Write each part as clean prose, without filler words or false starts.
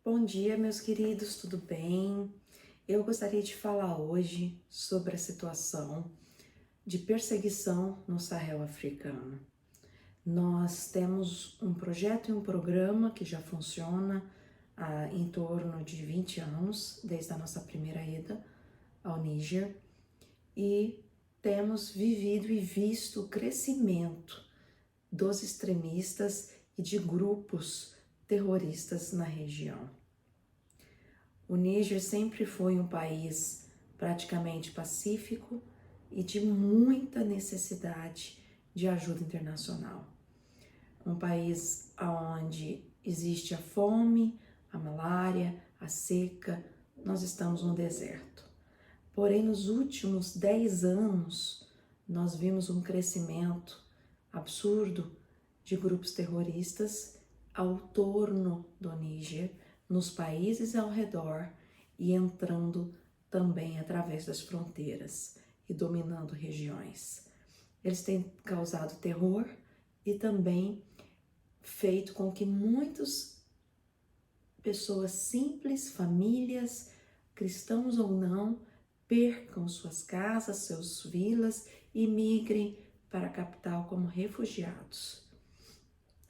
Bom dia, meus queridos, tudo bem? Eu gostaria de falar hoje sobre a situação de perseguição no Sahel africano. Nós temos um projeto e um programa que já funciona há em torno de 20 anos, desde a nossa primeira ida ao Níger, e temos vivido e visto o crescimento dos extremistas e de grupos terroristas na região. O Níger sempre foi um país praticamente pacífico e de muita necessidade de ajuda internacional. Um país onde existe a fome, a malária, a seca, nós estamos no deserto. Porém, nos últimos 10 anos, nós vimos um crescimento absurdo de grupos terroristas ao torno do Níger, nos países ao redor e entrando também através das fronteiras e dominando regiões. Eles têm causado terror e também feito com que muitas pessoas simples, famílias, cristãos ou não, percam suas casas, suas vilas e migrem para a capital como refugiados.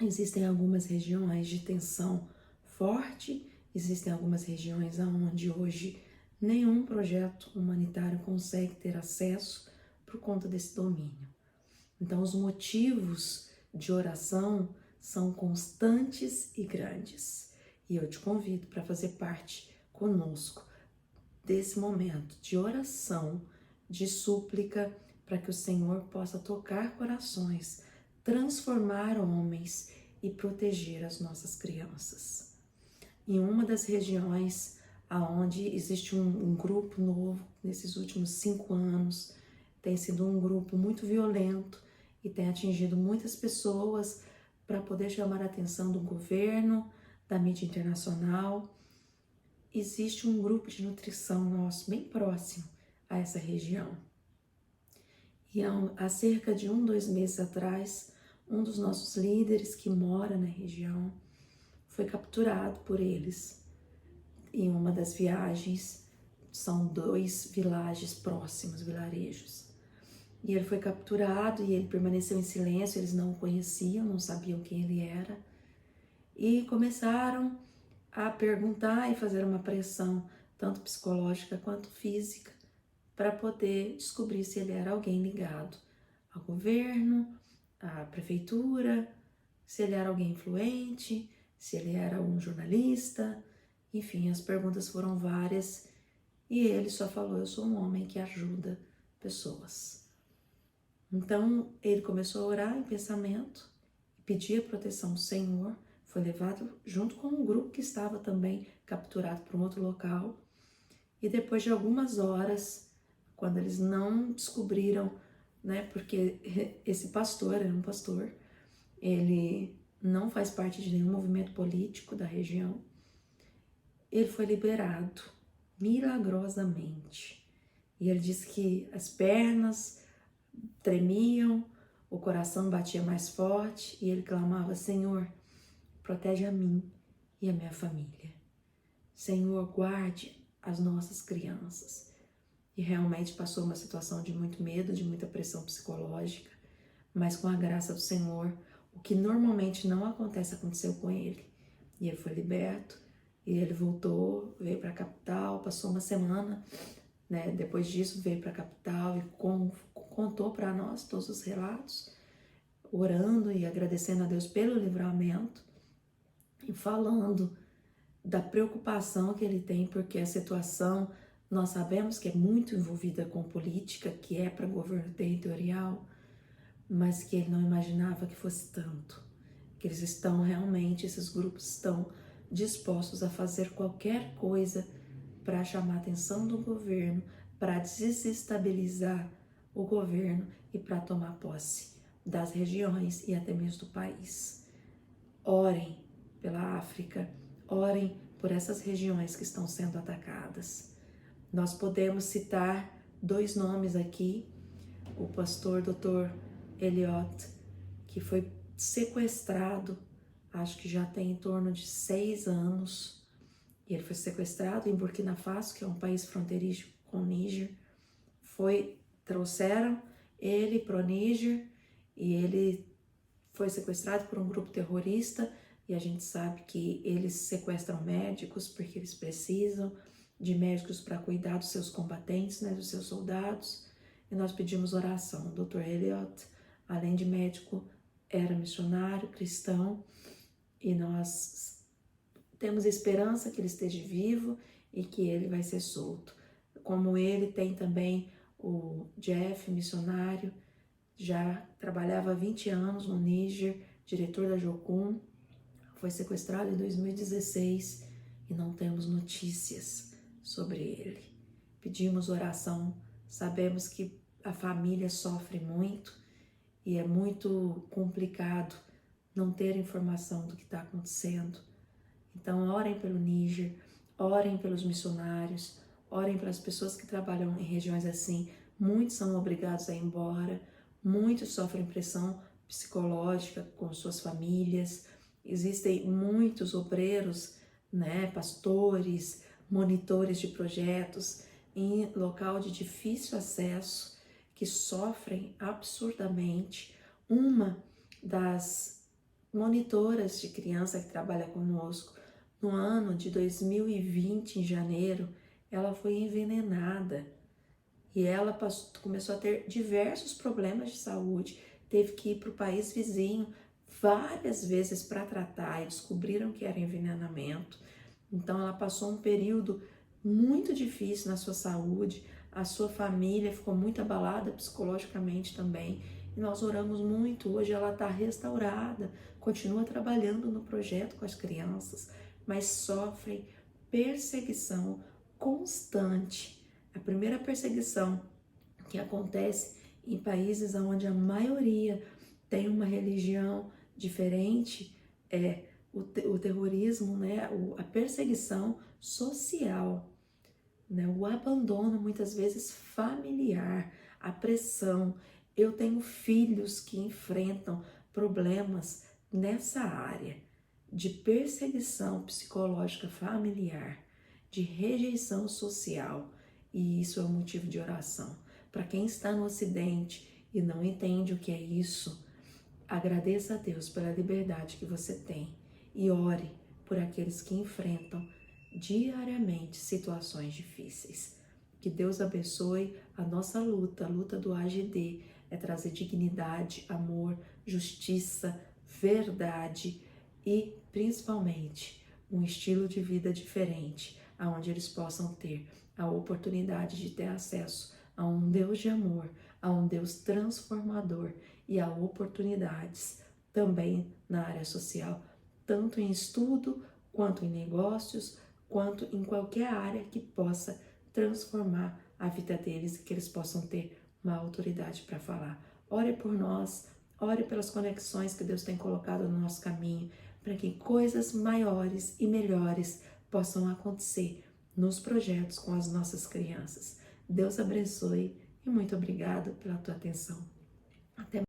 Existem algumas regiões de tensão forte, existem algumas regiões onde hoje nenhum projeto humanitário consegue ter acesso por conta desse domínio. Então, os motivos de oração são constantes e grandes. E eu te convido para fazer parte conosco desse momento de oração, de súplica, para que o Senhor possa tocar corações, transformar homens e proteger as nossas crianças. Em uma das regiões onde existe um grupo novo, nesses últimos 5 anos, tem sido um grupo muito violento e tem atingido muitas pessoas para poder chamar a atenção do governo, da mídia internacional. Existe um grupo de nutrição nosso bem próximo a essa região. E há cerca de 2 meses atrás, um dos nossos líderes que mora na região foi capturado por eles em uma das viagens. São 2 vilages próximos, vilarejos. E ele foi capturado e ele permaneceu em silêncio, eles não o conheciam, não sabiam quem ele era. E começaram a perguntar e fazer uma pressão, tanto psicológica quanto física, para poder descobrir se ele era alguém ligado ao governo, à prefeitura, se ele era alguém influente, se ele era um jornalista. Enfim, as perguntas foram várias e ele só falou: eu sou um homem que ajuda pessoas. Então ele começou a orar em pensamento, pedir a proteção do Senhor, foi levado junto com um grupo que estava também capturado para um outro local. E depois de algumas horas, quando eles não descobriram, porque esse pastor era um pastor, ele não faz parte de nenhum movimento político da região, ele foi liberado milagrosamente. E ele disse que as pernas tremiam, o coração batia mais forte e ele clamava: Senhor, protege a mim e a minha família. Senhor, guarde as nossas crianças. E realmente passou uma situação de muito medo, de muita pressão psicológica, mas com a graça do Senhor, o que normalmente não acontece, aconteceu com ele. E ele foi liberto, e ele voltou, veio para a capital, passou uma semana, depois disso veio para a capital e contou para nós todos os relatos, orando e agradecendo a Deus pelo livramento e falando da preocupação que ele tem, porque a situação, nós sabemos que é muito envolvida com política, que é para governo territorial, mas que ele não imaginava que fosse tanto, que eles estão realmente, esses grupos estão dispostos a fazer qualquer coisa para chamar a atenção do governo, para desestabilizar o governo e para tomar posse das regiões e até mesmo do país. Orem pela África, orem por essas regiões que estão sendo atacadas. Nós podemos citar 2 nomes aqui: o pastor Dr. Elliot, que foi sequestrado, acho que já tem em torno de 6 anos, E ele foi sequestrado em Burkina Faso, que é um país fronteiriço com o Níger. Trouxeram ele para o Níger e ele foi sequestrado por um grupo terrorista. E a gente sabe que eles sequestram médicos porque eles precisam de médicos para cuidar dos seus combatentes, né, dos seus soldados. E nós pedimos oração. O Dr. Elliot, além de médico, era missionário cristão e nós temos esperança que ele esteja vivo e que ele vai ser solto. Como ele, tem também o Jeff, missionário, já trabalhava há 20 anos no Níger, diretor da Jocum, foi sequestrado em 2016 e não temos notícias sobre ele. Pedimos oração, sabemos que a família sofre muito e é muito complicado não ter informação do que está acontecendo. Então, orem pelo Níger, orem pelos missionários, orem pelas pessoas que trabalham em regiões assim. Muitos são obrigados a ir embora, muitos sofrem pressão psicológica com suas famílias. Existem muitos obreiros, né, pastores, monitores de projetos em local de difícil acesso que sofrem absurdamente. Uma das monitoras de criança que trabalha conosco, no ano de 2020, em janeiro, ela foi envenenada e ela começou a ter diversos problemas de saúde, teve que ir para o país vizinho várias vezes para tratar e descobriram que era envenenamento. Então ela passou um período muito difícil na sua saúde, a sua família ficou muito abalada psicologicamente também. E nós oramos muito, hoje ela está restaurada, continua trabalhando no projeto com as crianças, mas sofre perseguição constante. A primeira perseguição que acontece em países onde a maioria tem uma religião diferente é o terrorismo, né? A perseguição social, né? O abandono muitas vezes familiar, a pressão. Eu tenho filhos que enfrentam problemas nessa área de perseguição psicológica familiar, de rejeição social, e isso é um motivo de oração. Para quem está no Ocidente e não entende o que é isso, agradeça a Deus pela liberdade que você tem e ore por aqueles que enfrentam diariamente situações difíceis. Que Deus abençoe a nossa luta. A luta do AGD é trazer dignidade, amor, justiça, verdade e principalmente um estilo de vida diferente, onde eles possam ter a oportunidade de ter acesso a um Deus de amor, a um Deus transformador e a oportunidades também na área social, tanto em estudo, quanto em negócios, quanto em qualquer área que possa transformar a vida deles e que eles possam ter uma autoridade para falar. Ore por nós, ore pelas conexões que Deus tem colocado no nosso caminho, para que coisas maiores e melhores possam acontecer nos projetos com as nossas crianças. Deus abençoe e muito obrigado pela tua atenção. Até